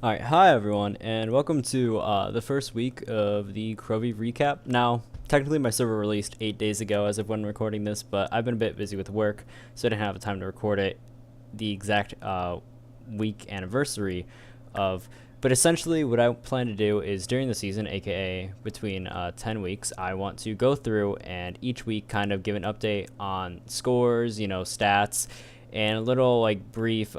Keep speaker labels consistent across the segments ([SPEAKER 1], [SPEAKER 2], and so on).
[SPEAKER 1] Alright, hi everyone, and welcome to the first week of the Crovy recap. Now, technically my server released 8 days ago as of when recording this, but I've been a bit busy with work, so I didn't have the time to record it the exact week anniversary of. But essentially what I plan to do is during the season, aka between 10 weeks, I want to go through and each week kind of give an update on scores, stats, and a little brief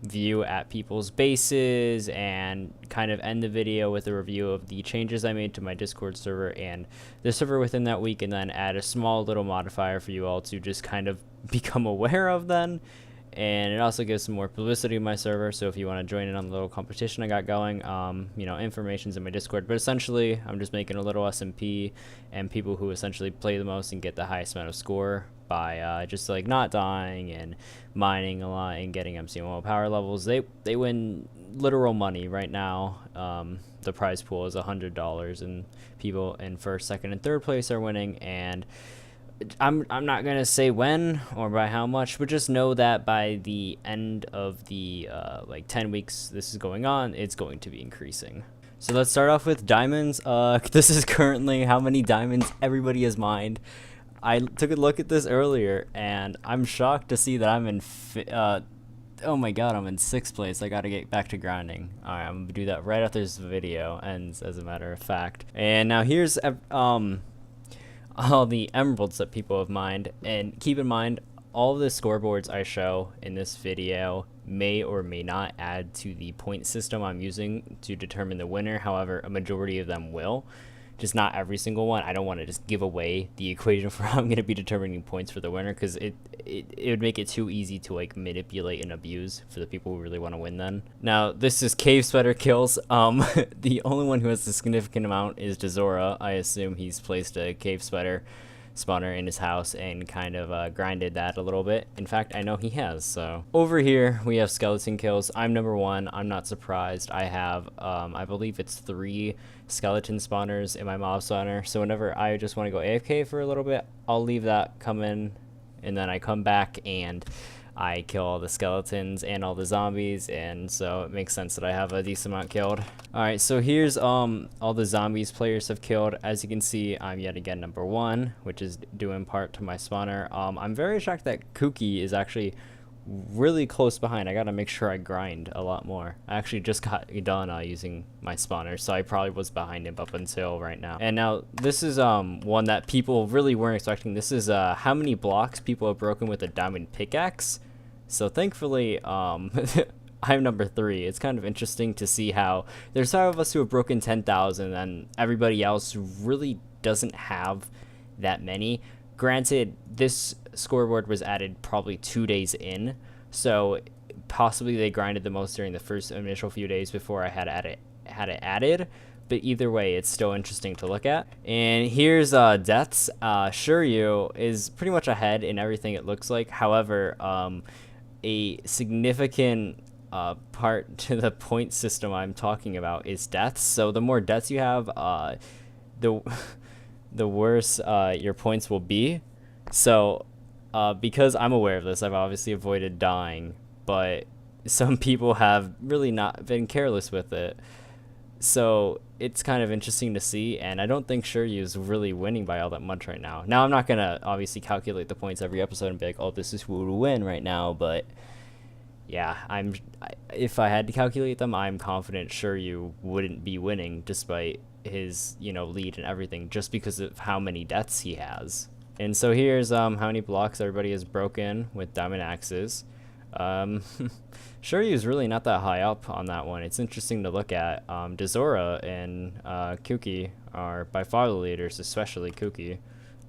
[SPEAKER 1] view at people's bases, and kind of end the video with a review of the changes I made to my Discord server and the server within that week, and then add a small little modifier for you all to just kind of become aware of then. And it also gives some more publicity to my server, so if you want to join in on the little competition I got going, information's in my Discord. But essentially, I'm just making a little SMP, and people who essentially play the most and get the highest amount of score by just not dying and mining a lot and getting MC1 power levels, they win literal money right now. The prize pool is $100, and people in first, second, and third place are winning. And I'm not gonna say when or by how much, but just know that by the end of the 10 weeks this is going on, it's going to be increasing. So let's start off with diamonds. This is currently how many diamonds everybody has mined. I took a look at this earlier, and I'm shocked to see that I'm in oh my god, I'm in 6th place. I gotta get back to grinding. Alright, I'm gonna do that right after this video ends, as a matter of fact. And now here's all the emeralds that people have mined, and keep in mind all the scoreboards I show in this video may or may not add to the point system I'm using to determine the winner. However, a majority of them will, just not every single one. I don't want to just give away the equation for how I'm going to be determining points for the winner, because it would make it too easy to manipulate and abuse for the people who really want to win then. Now, this is cave spider kills. The only one who has a significant amount is Dezora. I assume he's placed a cave spider spawner in his house and kind of grinded that a little bit. In fact, I know he has. So over here we have skeleton kills. I'm number 1. I'm not surprised. I have I believe it's 3 skeleton spawners in my mob spawner, so whenever I just want to go AFK for a little bit, I'll leave that come in, and then I come back and I kill all the skeletons and all the zombies, and so it makes sense that I have a decent amount killed. Alright, so here's all the zombies players have killed. As you can see, I'm yet again number 1, which is due in part to my spawner. I'm very shocked that Kooky is actually really close behind. I gotta make sure I grind a lot more. I actually just got done using my spawner, so I probably was behind him up until right now. And now this is one that people really weren't expecting. This is how many blocks people have broken with a diamond pickaxe. So thankfully I'm number 3. It's kind of interesting to see how there's some of us who have broken 10,000 and everybody else really doesn't have that many. Granted, this scoreboard was added probably 2 days in, so possibly they grinded the most during the first initial few days before I had it added. But either way, it's still interesting to look at. And here's deaths. Shuryu is pretty much ahead in everything it looks like. However, a significant part to the point system I'm talking about is deaths. So the more deaths you have, the worse your points will be. So because I'm aware of this, I've obviously avoided dying, but some people have really not been careless with it. So it's kind of interesting to see, and I don't think Shuryu is really winning by all that much right now. Now, I'm not going to obviously calculate the points every episode and be like, oh, this is who will win right now, but yeah, if I had to calculate them, I'm confident Shuryu wouldn't be winning despite his lead and everything, just because of how many deaths he has. And so here's how many blocks everybody has broken with diamond axes. Shuryu is really not that high up on that one. It's interesting to look at. Dezora and Kooky are by far the leaders, especially Kooky.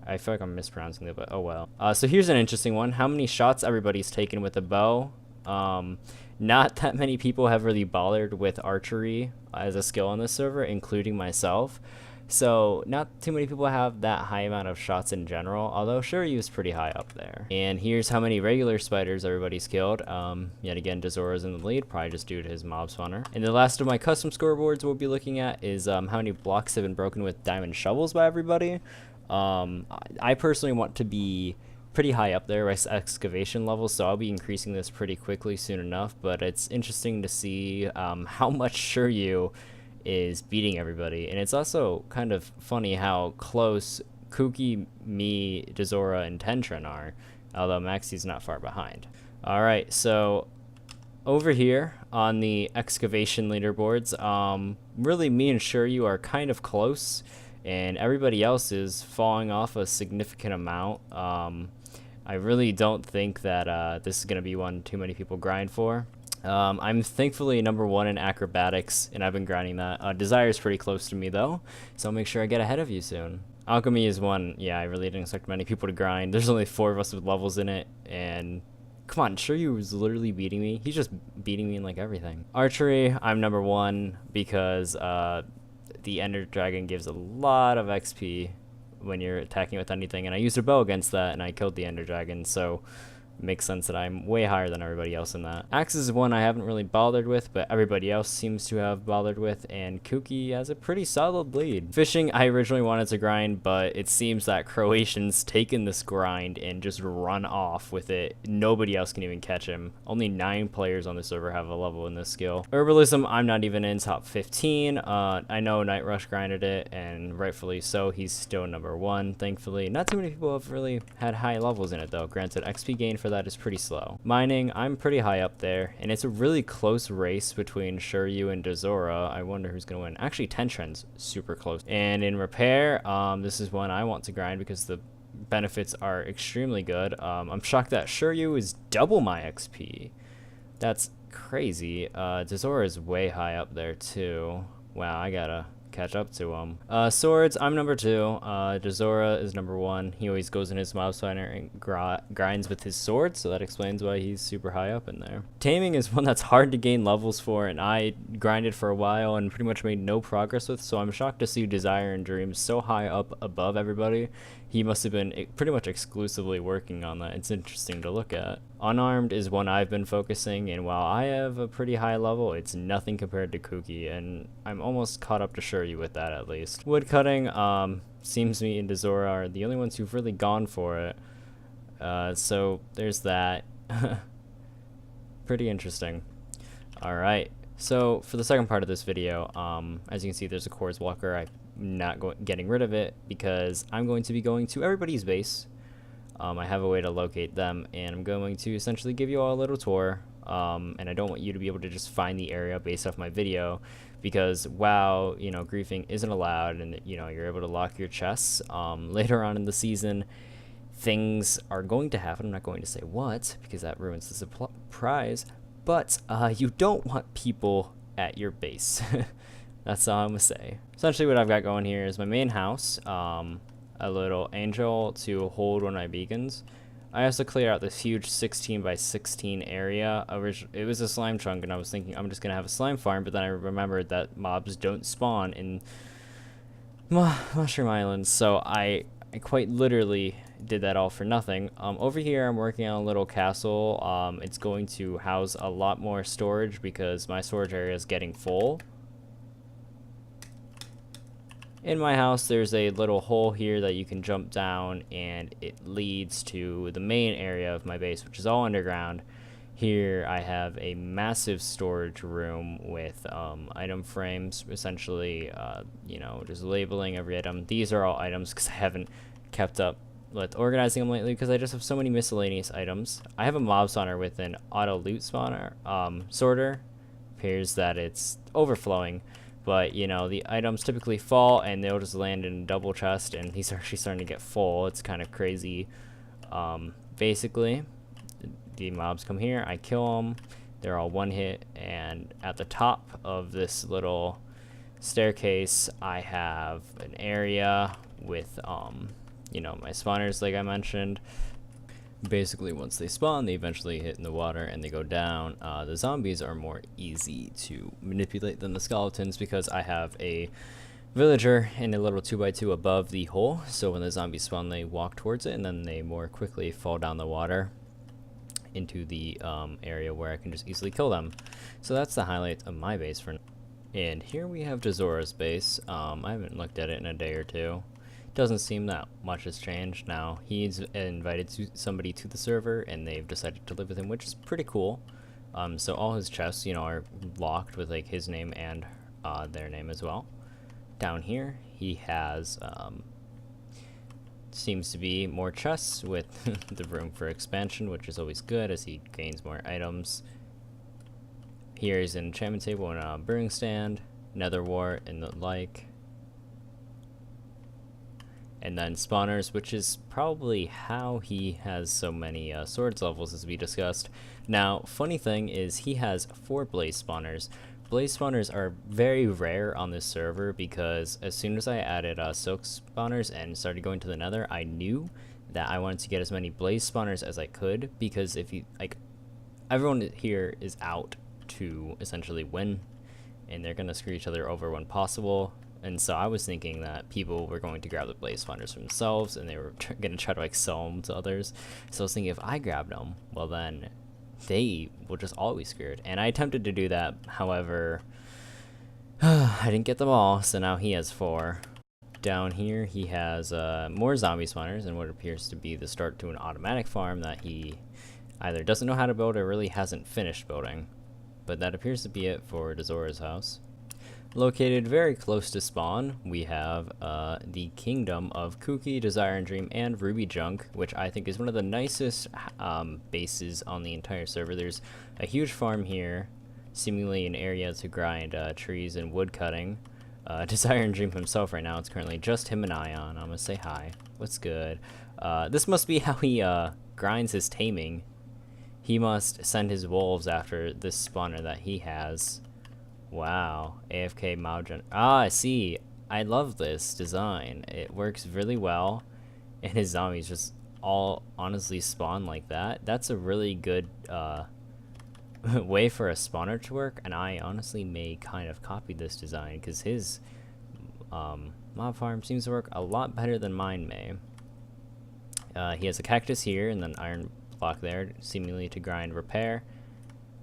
[SPEAKER 1] I feel like I'm mispronouncing it, but oh well. So here's an interesting one. How many shots everybody's taken with a bow? Not that many people have really bothered with archery as a skill on this server, including myself. So not too many people have that high amount of shots in general, although Shuryu is pretty high up there. And here's how many regular spiders everybody's killed. Yet again, Dezora's in the lead, probably just due to his mob spawner. And the last of my custom scoreboards we'll be looking at is how many blocks have been broken with diamond shovels by everybody. I personally want to be pretty high up there with excavation levels, so I'll be increasing this pretty quickly soon enough. But it's interesting to see how much Shuryu is beating everybody, and it's also kind of funny how close Kuki, me, Dezora, and Tentran are, although Maxi's not far behind. Alright, so over here on the excavation leaderboards, really me and Shuryu are kind of close, and everybody else is falling off a significant amount. I really don't think that this is going to be one too many people grind for. I'm thankfully number 1 in acrobatics, and I've been grinding that. Desire is pretty close to me though, so I'll make sure I get ahead of you soon. Alchemy is one, yeah, I really didn't expect many people to grind. There's only 4 of us with levels in it, and come on, Shuryu was literally beating me. He's just beating me in like everything. Archery, I'm number 1 because the Ender Dragon gives a lot of XP when you're attacking with anything, and I used a bow against that, and I killed the Ender Dragon, so it makes sense that I'm way higher than everybody else in that. Axes is one I haven't really bothered with, but everybody else seems to have bothered with, and Kuki has a pretty solid lead. Fishing, I originally wanted to grind, but it seems that Croatian's taken this grind and just run off with it. Nobody else can even catch him. Only 9 players on the server have a level in this skill. Herbalism, I'm not even in top 15. I know Night Rush grinded it, and rightfully so. He's still number 1, thankfully. Not too many people have really had high levels in it, though. Granted, XP gain for that is pretty slow. Mining, I'm pretty high up there, and it's a really close race between Shuryu and Dezora. I wonder who's gonna win. Actually, Tentran's super close. And in repair, this is one I want to grind because the benefits are extremely good. I'm shocked that Shuryu is double my XP. That's crazy. Dezora is way high up there too. Wow, I gotta catch up to him. Swords, I'm number 2. Dezora is number 1. He always goes in his mob spawner and grinds with his sword, so that explains why he's super high up in there. Taming is one that's hard to gain levels for, and I grinded for a while and pretty much made no progress with, so I'm shocked to see Desire and Dream so high up above everybody. He must have been pretty much exclusively working on that. It's interesting to look at. Unarmed is one I've been focusing, and while I have a pretty high level, it's nothing compared to Kuki, and I'm almost caught up to Shuryu with that at least. Woodcutting, seems me and Dezora are the only ones who've really gone for it. So there's that. Pretty interesting. Alright, so for the second part of this video, as you can see, there's a Quartz Walker. I'm not getting rid of it because I'm going to be going to everybody's base. I have a way to locate them, and I'm going to essentially give you all a little tour. And I don't want you to be able to just find the area based off my video, because while, you know, griefing isn't allowed and, you know, you're able to lock your chests, later on in the season, things are going to happen. I'm not going to say what, because that ruins the surprise, but you don't want people at your base. That's all I'm gonna say. Essentially what I've got going here is my main house, a little angel to hold one of my beacons. I also cleared out this huge 16 by 16 area. It was a slime chunk, and I was thinking I'm just gonna have a slime farm, but then I remembered that mobs don't spawn in Mushroom Islands, so I quite literally did that all for nothing. Over here I'm working on a little castle. It's going to house a lot more storage because my storage area is getting full. In my house, there's a little hole here that you can jump down, and it leads to the main area of my base, which is all underground. Here I have a massive storage room with item frames, essentially, you know, just labeling every item. These are all items because I haven't kept up with organizing them lately because I just have so many miscellaneous items. I have a mob spawner with an auto loot spawner sorter. Appears that it's overflowing. But, you know, the items typically fall, and they'll just land in a double chest, and he's actually starting to get full. It's kind of crazy. Basically, the mobs come here, I kill them, they're all one hit, and at the top of this little staircase, I have an area with, you know, my spawners, like I mentioned. Basically, once they spawn, they eventually hit in the water and they go down. The zombies are more easy to manipulate than the skeletons because I have a villager in a little 2x2 above the hole. So when the zombies spawn, they walk towards it, and then they more quickly fall down the water into the area where I can just easily kill them. So that's the highlight of my base for now. And here we have Dezora's base. I haven't looked at it in a day or two. Doesn't seem that much has changed now. He's invited somebody to the server, and they've decided to live with him, which is pretty cool. So all his chests, you know, are locked with like his name and their name as well. Down here, he has seems to be more chests with the room for expansion, which is always good as he gains more items. Here's an enchantment table and a brewing stand, nether wart, and the like. And then spawners, which is probably how he has so many swords levels, as we discussed. Now, funny thing is he has 4 blaze spawners. Blaze spawners are very rare on this server because as soon as I added silk spawners and started going to the nether, I knew that I wanted to get as many blaze spawners as I could, because if you, like, everyone here is out to essentially win, and they're going to screw each other over when possible. And so I was thinking that people were going to grab the blaze spawners for themselves, and they were going to try to like sell them to others. So I was thinking if I grabbed them, well then they will just always screwed. And I attempted to do that, however, I didn't get them all, so now he has 4. Down here he has more zombie spawners and what appears to be the start to an automatic farm that he either doesn't know how to build or really hasn't finished building. But that appears to be it for Dezora's house. Located very close to spawn, we have the Kingdom of Kuki, Desire and Dream, and Ruby Junk, which I think is one of the nicest bases on the entire server. There's a huge farm here, seemingly an area to grind trees and wood cutting. Desire and Dream himself right now, it's currently just him and I on. I'm gonna say hi. What's good? This must be how he grinds his taming. He must send his wolves after this spawner that he has. Wow, AFK Maogen. Ah, I see. I love this design. It works really well, and his zombies just all honestly spawn like that. That's a really good way for a spawner to work, and I honestly may kind of copy this design because his mob farm seems to work a lot better than mine may. He has a cactus here and then iron block there, seemingly to grind repair.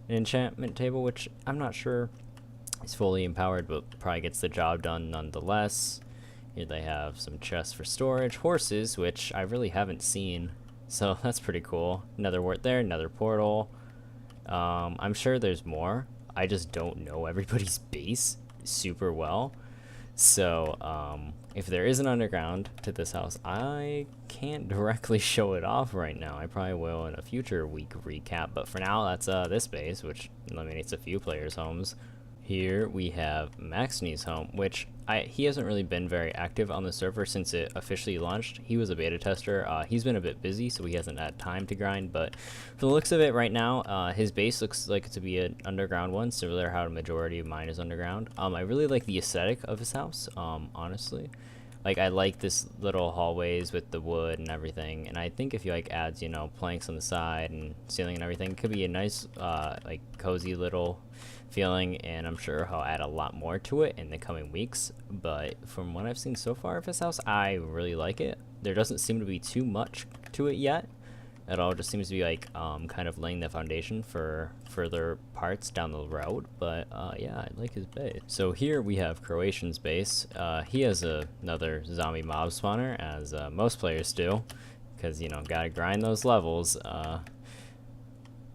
[SPEAKER 1] An enchantment table, which I'm not sure is fully empowered, but probably gets the job done nonetheless. Here they have some chests for storage, horses, which I really haven't seen, so that's pretty cool. Another wart there, another portal. I'm sure there's more. I just don't know everybody's base super well. So if there is an underground to this house, I can't directly show it off right now. I probably will in a future week recap, but for now that's this base, which eliminates a few players' homes. Here we have Maxney's home, which he hasn't really been very active on the server since it officially launched. He was a beta tester. He's been a bit busy, so he hasn't had time to grind, but for the looks of it right now, his base looks like it to be an underground one, similar to how a majority of mine is underground. I really like the aesthetic of his house, honestly. Like, I like this little hallways with the wood and everything, and I think if you, like, adds, you know, planks on the side and ceiling and everything, it could be a nice, like, cozy little feeling, and I'm sure he'll add a lot more to it in the coming weeks. But from what I've seen so far of his house, I really like it. There doesn't seem to be too much to it yet. It all just seems to be like kind of laying the foundation for further parts down the road, but yeah, I like his base. So here we have Croatian's base. He has another zombie mob spawner, as most players do, because, you know, gotta grind those levels.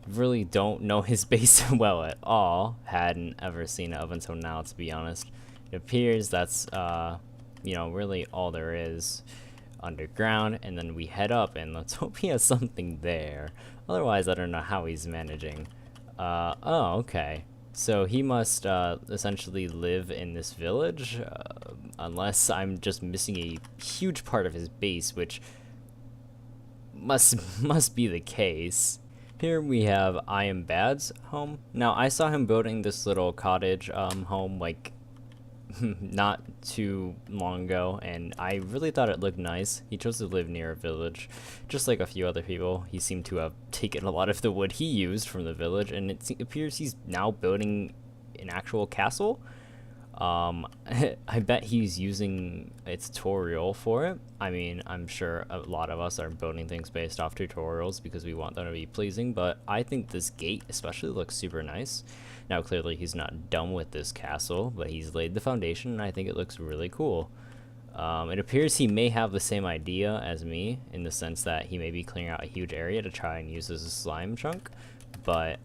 [SPEAKER 1] Really don't know his base well at all. Hadn't ever seen it up until now, to be honest. It appears that's you know, really all there is underground, and then we head up and let's hope he has something there. Otherwise, I don't know how he's managing. Oh, okay. So he must essentially live in this village, unless I'm just missing a huge part of his base, which must be the case. Here we have I Am Bad's home. Now, I saw him building this little cottage home like not too long ago, and I really thought it looked nice. He chose to live near a village, just like a few other people. He seemed to have taken a lot of the wood he used from the village, and it appears he's now building an actual castle. I bet he's using a tutorial for it. I mean, I'm sure a lot of us are building things based off tutorials because we want them to be pleasing, but I think this gate especially looks super nice. Now, clearly he's not done with this castle, but he's laid the foundation, and I think it looks really cool. It appears he may have the same idea as me in the sense that he may be clearing out a huge area to try and use as a slime chunk, but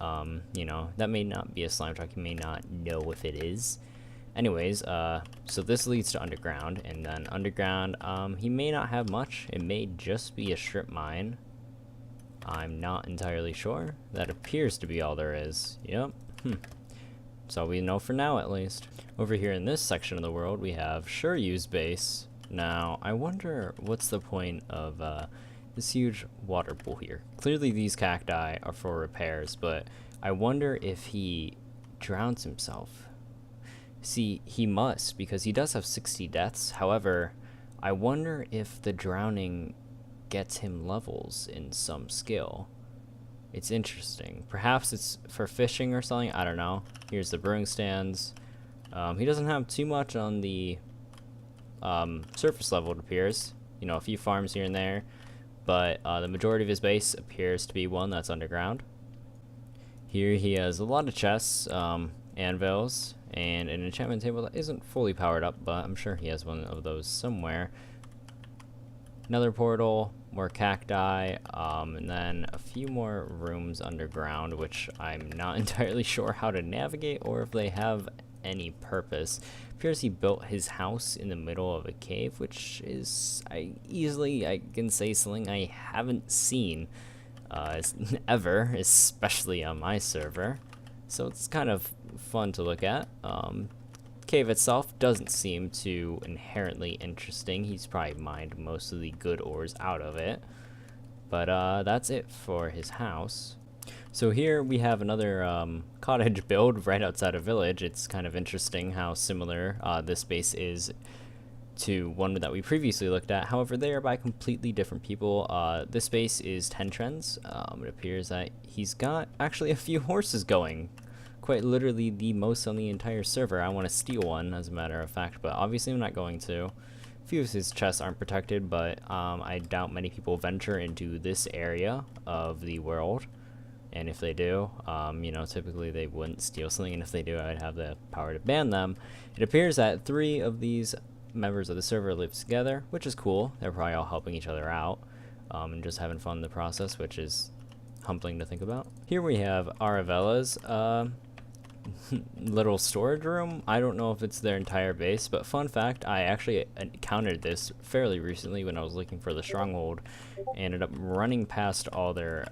[SPEAKER 1] you know, that may not be a slime chunk. He may not know if it is. Anyways, so this leads to underground, and then underground, he may not have much. It may just be a strip mine. I'm not entirely sure. That appears to be all there is. Yep. That's all we know for now, at least. Over here in this section of the world, we have Shuryu's base. Now, I wonder what's the point of this huge water pool here. Clearly these cacti are for repairs, but I wonder if he drowns himself. See, he must, because he does have 60 deaths. However, I wonder if the drowning gets him levels in some skill. It's interesting. Perhaps it's for fishing or something. I don't know. Here's the brewing stands. He doesn't have too much on the surface level, it appears. You know, a few farms here and there. But the majority of his base appears to be one that's underground. Here he has a lot of chests, anvils, and an enchantment table that isn't fully powered up, but I'm sure he has one of those somewhere. Another portal, more cacti, and then a few more rooms underground, which I'm not entirely sure how to navigate or if they have any purpose. Appears he built his house in the middle of a cave, which is I can say something I haven't seen ever, especially on my server. So it's kind of fun to look at. Cave itself doesn't seem too inherently interesting. He's probably mined most of the good ores out of it. But that's it for his house. So here we have another cottage build right outside a village. It's kind of interesting how similar this base is to one that we previously looked at. However, they are by completely different people. This base is 10 trends. It appears that he's got actually a few horses going. Quite literally the most on the entire server. I want to steal one, as a matter of fact, but obviously I'm not going to. A few of his chests aren't protected, but I doubt many people venture into this area of the world. And if they do, you know, typically they wouldn't steal something, and if they do, I'd have the power to ban them. It appears that 3 of these members of the server live together, which is cool. They're probably all helping each other out, and just having fun in the process, which is humbling to think about. Here we have Aravella's little storage room. I don't know if it's their entire base, but fun fact, I actually encountered this fairly recently when I was looking for the stronghold. Ended up running past all their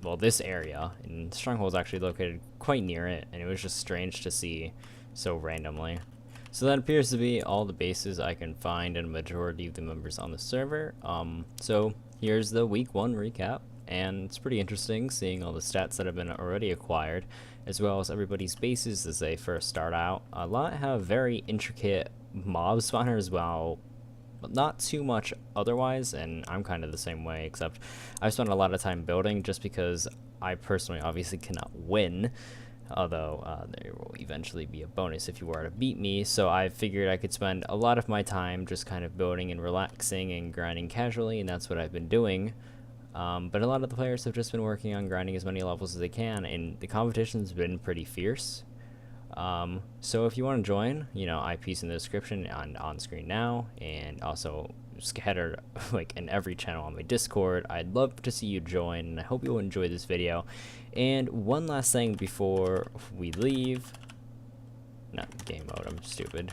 [SPEAKER 1] well, this area, and the stronghold is actually located quite near it, and it was just strange to see so randomly. So that appears to be all the bases I can find and a majority of the members on the server. So here's the week 1 recap, and it's pretty interesting seeing all the stats that have been already acquired, as well as everybody's bases as they first start out. A lot have very intricate mob spawners as well, but not too much otherwise, and I'm kind of the same way, except I've spent a lot of time building just because I personally obviously cannot win, although there will eventually be a bonus if you were to beat me. So I figured I could spend a lot of my time just kind of building and relaxing and grinding casually, and that's what I've been doing. But a lot of the players have just been working on grinding as many levels as they can, and the competition's been pretty fierce. So if you want to join, you know, IP's in the description and on screen now, and also scattered like in every channel on my Discord. I'd love to see you join, and I hope you'll enjoy this video. And one last thing before we leave, not game mode, I'm stupid.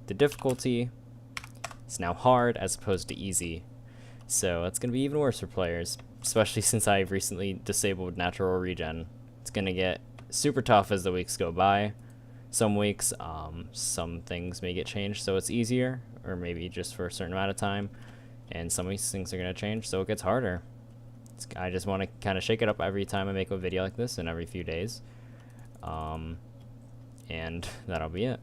[SPEAKER 1] The difficulty is now hard as opposed to easy. So it's going to be even worse for players, especially since I've recently disabled natural regen. It's going to get super tough as the weeks go by. Some weeks, some things may get changed so it's easier, or maybe just for a certain amount of time. And some weeks things are going to change so it gets harder. I just want to kind of shake it up every time I make a video like this and every few days. And that'll be it.